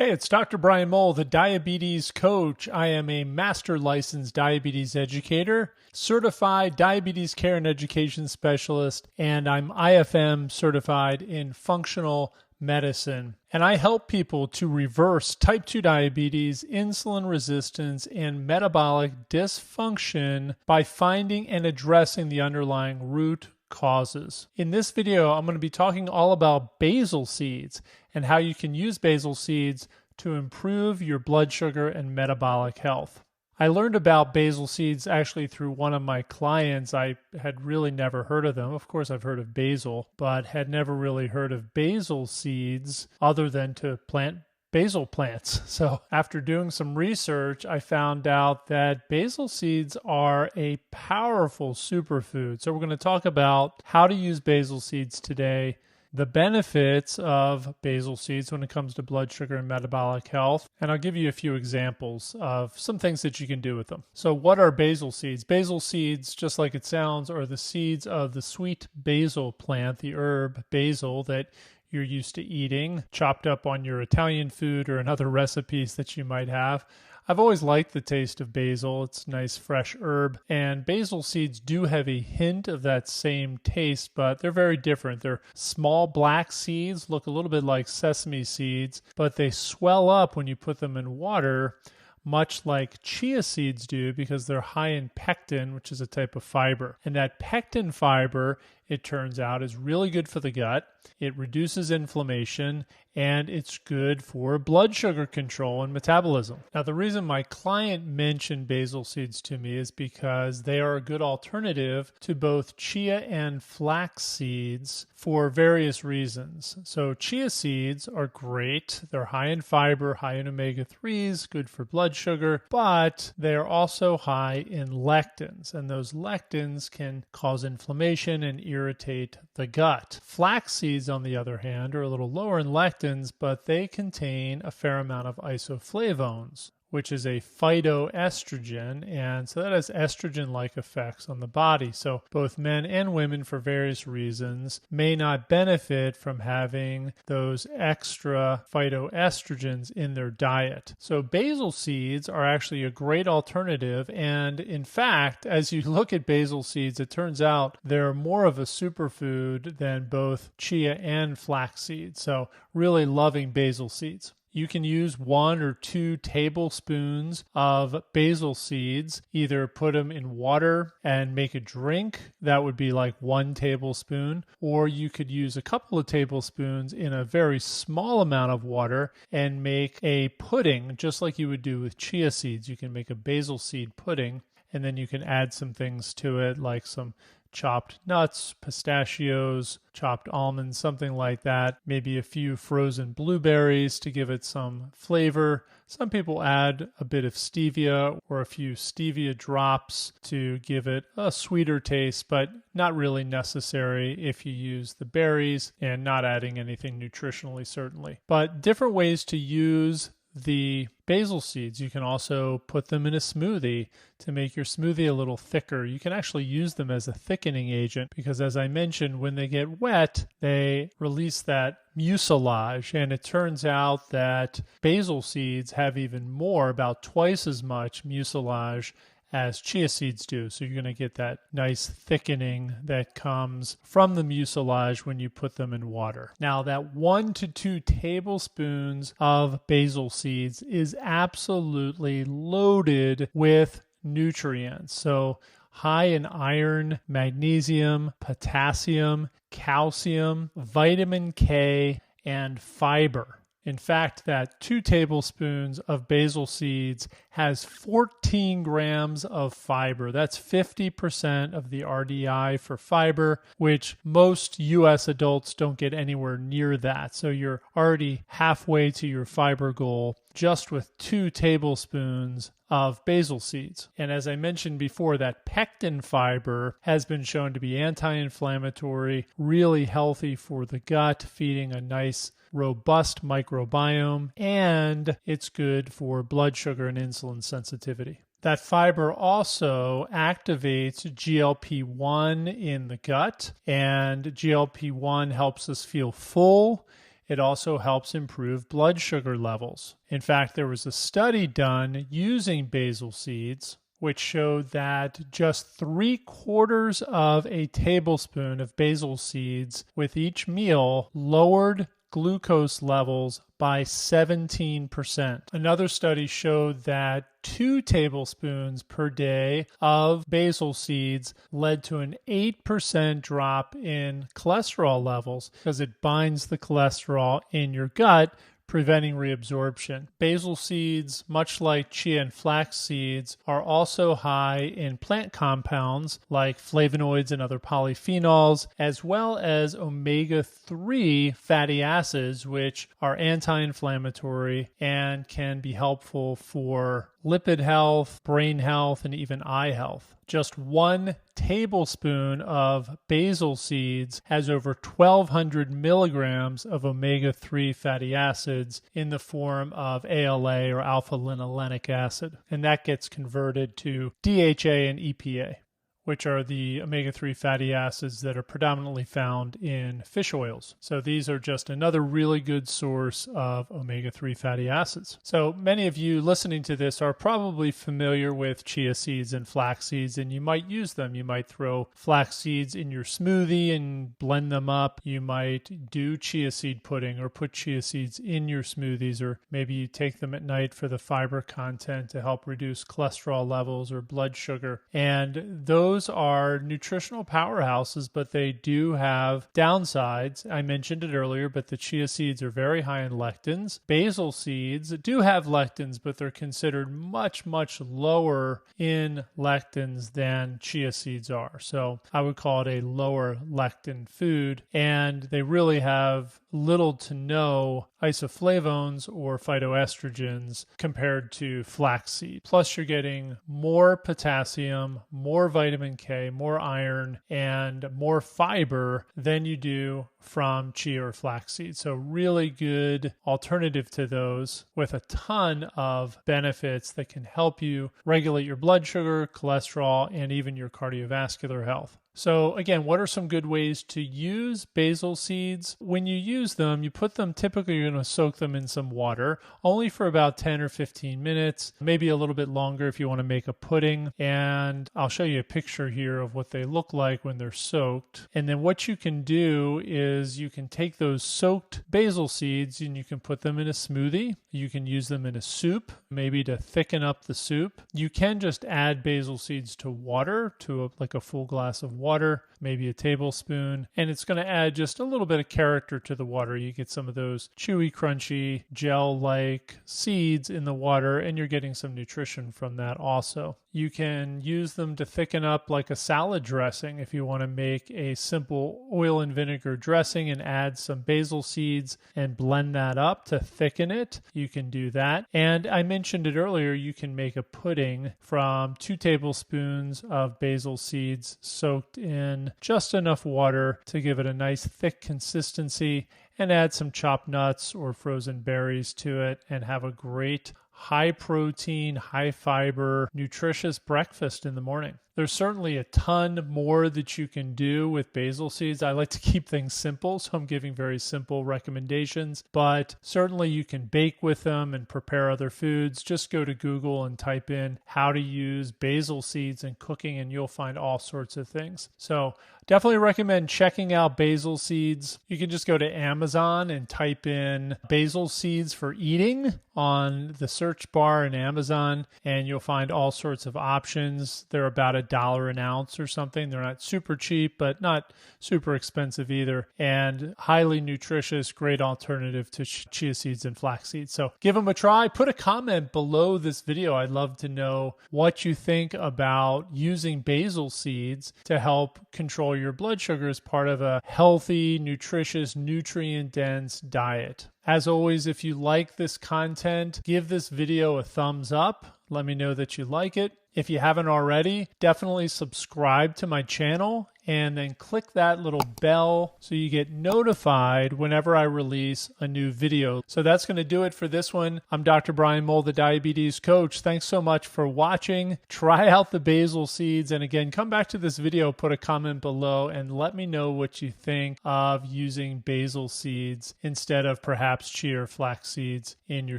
Hey, it's Dr. Brian Mowll, the diabetes coach. I am a master licensed diabetes educator, certified diabetes care and education specialist, and I'm IFM certified in functional medicine. And I help people to reverse type 2 diabetes, insulin resistance, and metabolic dysfunction by finding and addressing the underlying root causes. In this video, I'm going to be talking all about basil seeds and how you can use basil seeds to improve your blood sugar and metabolic health. I learned about basil seeds actually through one of my clients. I had really never heard of them. Of course, I've heard of basil, but had never really heard of basil seeds other than to plant basil plants. So after doing some research, I found out that basil seeds are a powerful superfood. So we're going to talk about how to use basil seeds today, the benefits of basil seeds when it comes to blood sugar and metabolic health, and I'll give you a few examples of some things that you can do with them. So what are basil seeds? Basil seeds, just like it sounds, are the seeds of the sweet basil plant, the herb basil that you're used to eating, chopped up on your Italian food or in other recipes that you might have. I've always liked the taste of basil. It's a nice fresh herb, and basil seeds do have a hint of that same taste, but they're very different. They're small black seeds, look a little bit like sesame seeds, but they swell up when you put them in water, much like chia seeds do, because they're high in pectin, which is a type of fiber. And that pectin fiber, it turns out, is really good for the gut. It reduces inflammation, and it's good for blood sugar control and metabolism. Now, the reason my client mentioned basil seeds to me is because they are a good alternative to both chia and flax seeds for various reasons. So chia seeds are great. They're high in fiber, high in omega-3s, good for blood sugar, but they are also high in lectins, and those lectins can cause inflammation and irritate the gut. Flax seeds, on the other hand, are a little lower in lectins, but they contain a fair amount of isoflavones, which is a phytoestrogen, and so that has estrogen-like effects on the body. So both men and women, for various reasons, may not benefit from having those extra phytoestrogens in their diet. So basil seeds are actually a great alternative, and in fact, as you look at basil seeds, it turns out they're more of a superfood than both chia and flax seeds. So really loving basil seeds. You can use 1 or 2 tablespoons of basil seeds, either put them in water and make a drink, that would be like 1 tablespoon, or you could use a couple of tablespoons in a very small amount of water and make a pudding, just like you would do with chia seeds. You can make a basil seed pudding, and then you can add some things to it, like some chopped nuts, pistachios, chopped almonds, something like that. Maybe a few frozen blueberries to give it some flavor. Some people add a bit of stevia or a few stevia drops to give it a sweeter taste, but not really necessary if you use the berries and not adding anything nutritionally, certainly. But different ways to use the basil seeds. You can also put them in a smoothie to make your smoothie a little thicker. You can actually use them as a thickening agent because, as I mentioned, when they get wet, they release that mucilage, and it turns out that basil seeds have even more, about twice as much mucilage as chia seeds do. So you're going to get that nice thickening that comes from the mucilage when you put them in water. Now, that 1 to 2 tablespoons of basil seeds is absolutely loaded with nutrients. So high in iron, magnesium, potassium, calcium, vitamin K, and fiber. In fact, that 2 tablespoons of basil seeds has 14 grams of fiber. That's 50% of the RDI for fiber, which most U.S. adults don't get anywhere near that. So you're already halfway to your fiber goal just with 2 tablespoons of basil seeds. And as I mentioned before, that pectin fiber has been shown to be anti-inflammatory, really healthy for the gut, feeding a nice robust microbiome, and it's good for blood sugar and insulin sensitivity. That fiber also activates GLP-1 in the gut, and GLP-1 helps us feel full. it also helps improve blood sugar levels. In fact, there was a study done using basil seeds which showed that just 3/4 of a tablespoon of basil seeds with each meal lowered glucose levels by 17%. Another study showed that 2 tablespoons per day of basil seeds led to an 8% drop in cholesterol levels because it binds the cholesterol in your gut, preventing reabsorption. Basil seeds, much like chia and flax seeds, are also high in plant compounds like flavonoids and other polyphenols, as well as omega-3 fatty acids, which are anti-inflammatory and can be helpful for lipid health, brain health, and even eye health. Just 1 tablespoon of basil seeds has over 1,200 milligrams of omega-3 fatty acids in the form of ALA or alpha-linolenic acid, and that gets converted to DHA and EPA, which are the omega-3 fatty acids that are predominantly found in fish oils. So these are just another really good source of omega-3 fatty acids. So many of you listening to this are probably familiar with chia seeds and flax seeds, and you might use them. You might throw flax seeds in your smoothie and blend them up. You might do chia seed pudding or put chia seeds in your smoothies, or maybe you take them at night for the fiber content to help reduce cholesterol levels or blood sugar. And those are nutritional powerhouses, but they do have downsides. I mentioned it earlier, but the chia seeds are very high in lectins. Basil seeds do have lectins, but they're considered much, much lower in lectins than chia seeds are. So I would call it a lower lectin food, and they really have little to no isoflavones or phytoestrogens compared to flaxseed. Plus, you're getting more potassium, more vitamin K, more iron, and more fiber than you do from chia or flaxseed. So really good alternative to those with a ton of benefits that can help you regulate your blood sugar, cholesterol, and even your cardiovascular health. So again, what are some good ways to use basil seeds? When you use them, you put them, typically you're going to soak them in some water, only for about 10 or 15 minutes, maybe a little bit longer if you want to make a pudding. And I'll show you a picture here of what they look like when they're soaked. And then what you can do is you can take those soaked basil seeds and you can put them in a smoothie. You can use them in a soup, maybe to thicken up the soup. You can just add basil seeds to water, to like a full glass of water, maybe a tablespoon, and it's going to add just a little bit of character to the water. You get some of those chewy, crunchy, gel-like seeds in the water, and you're getting some nutrition from that also. You can use them to thicken up like a salad dressing if you want to make a simple oil and vinegar dressing and add some basil seeds and blend that up to thicken it. You can do that. And I mentioned it earlier, you can make a pudding from 2 tablespoons of basil seeds soaked in just enough water to give it a nice thick consistency, and add some chopped nuts or frozen berries to it and have a great high protein, high fiber, nutritious breakfast in the morning. There's certainly a ton more that you can do with basil seeds. I like to keep things simple, so I'm giving very simple recommendations, but certainly you can bake with them and prepare other foods. Just go to Google and type in how to use basil seeds in cooking, and you'll find all sorts of things. So definitely recommend checking out basil seeds. You can just go to Amazon and type in basil seeds for eating on the search bar in Amazon, and you'll find all sorts of options. They're about $1 an ounce or something. They're not super cheap, but not super expensive either, and highly nutritious, great alternative to chia seeds and flax seeds. So give them a try. Put a comment below this video. I'd love to know what you think about using basil seeds to help control your blood sugar as part of a healthy, nutritious, nutrient-dense diet. As always, if you like this content, give this video a thumbs up. Let me know that you like it. If you haven't already, definitely subscribe to my channel and then click that little bell so you get notified whenever I release a new video. So that's going to do it for this one. I'm Dr. Brian Mowll, the Diabetes Coach. Thanks so much for watching. Try out the basil seeds. And again, come back to this video, put a comment below, and let me know what you think of using basil seeds instead of perhaps chia or flax seeds in your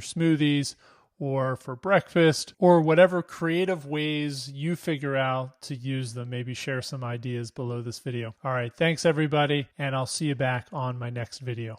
smoothies or for breakfast, or whatever creative ways you figure out to use them. Maybe share some ideas below this video. All right, thanks everybody, and I'll see you back on my next video.